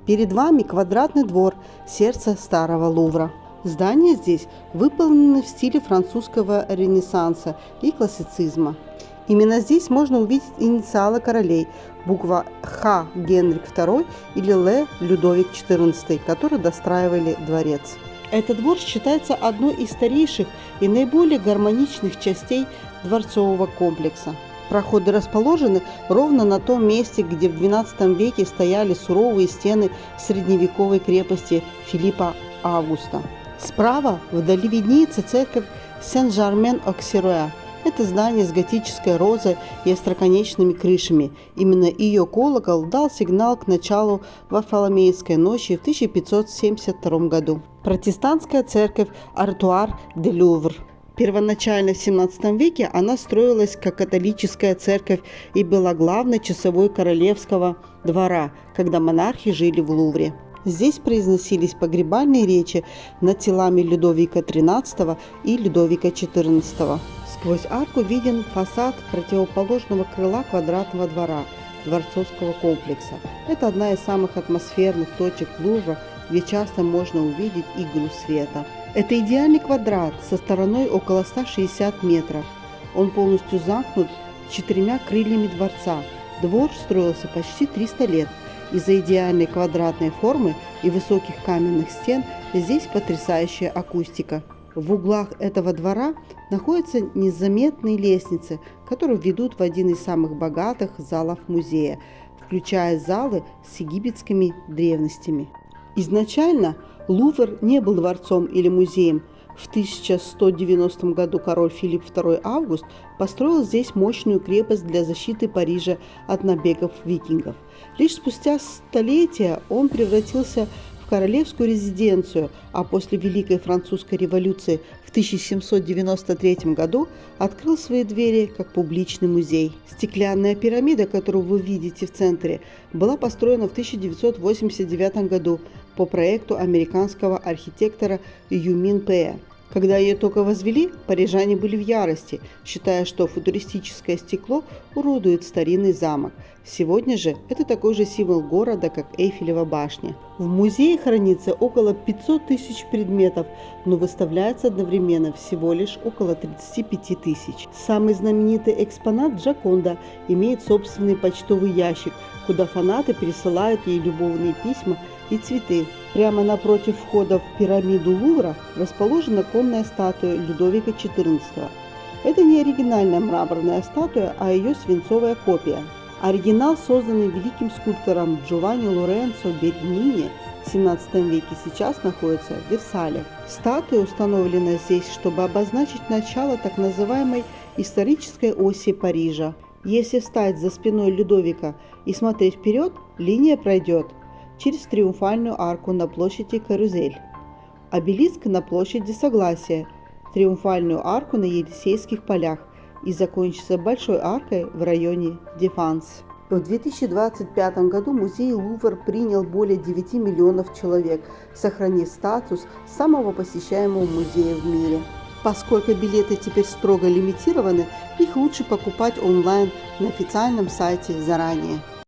Перед вами квадратный двор, сердце старого Лувра. Здания здесь выполнены в стиле французского ренессанса и классицизма. Именно здесь можно увидеть инициалы королей, буква Х Генрих II или Л Людовик XIV, которые достраивали дворец. Этот двор считается одной из старейших и наиболее гармоничных частей дворцового комплекса. Проходы расположены ровно на том месте, где в XII веке стояли суровые стены средневековой крепости Филиппа Августа. Справа вдали виднеется церковь Сен-Жермен-Оксеруа. Это здание с готической розой и остроконечными крышами. Именно ее колокол дал сигнал к началу Варфоломеевской ночи в 1572 году. Протестантская церковь Артуар-де-Лувр. Первоначально в XVII веке она строилась как католическая церковь и была главной часовой королевского двора, когда монархи жили в Лувре. Здесь произносились погребальные речи над телами Людовика XIII и Людовика XIV. Сквозь арку виден фасад противоположного крыла квадратного двора дворцовского комплекса. Это одна из самых атмосферных точек Лувра, где часто можно увидеть игру света. Это идеальный квадрат со стороной около 160 метров. Он полностью замкнут 4 крыльями дворца. Двор строился почти 300 лет. Из-за идеальной квадратной формы и высоких каменных стен здесь потрясающая акустика. В углах этого двора находятся незаметные лестницы, которые ведут в один из самых богатых залов музея, включая залы с египетскими древностями. Изначально Лувр не был дворцом или музеем. В 1190 году король Филипп II Август построил здесь мощную крепость для защиты Парижа от набегов викингов. Лишь спустя столетия он превратился в королевскую резиденцию, а после Великой Французской революции в 1793 году открыл свои двери как публичный музей. Стеклянная пирамида, которую вы видите в центре, была построена в 1989 году по проекту американского архитектора Юмин Пэ. Когда ее только возвели, парижане были в ярости, считая, что футуристическое стекло уродует старинный замок. Сегодня же это такой же символ города, как Эйфелева башня. В музее хранится около 500 тысяч предметов, но выставляется одновременно всего лишь около 35 тысяч. Самый знаменитый экспонат Джоконда имеет собственный почтовый ящик, куда фанаты пересылают ей любовные письма и цветы. Прямо напротив входа в пирамиду Лувра расположена конная статуя Людовика XIV. Это не оригинальная мраморная статуя, а ее свинцовая копия. Оригинал, созданный великим скульптором Джованни Лоренцо Бернини в XVII веке, сейчас находится в Версале. Статуя установлена здесь, чтобы обозначить начало так называемой исторической оси Парижа. Если встать за спиной Людовика и смотреть вперед, линия пройдет через Триумфальную арку на площади Карузель, обелиск на площади Согласия, Триумфальную арку на Елисейских полях и закончится Большой аркой в районе Дефанс. В 2025 году музей Лувр принял более 9 миллионов человек, сохранив статус самого посещаемого музея в мире. Поскольку билеты теперь строго лимитированы, их лучше покупать онлайн на официальном сайте заранее.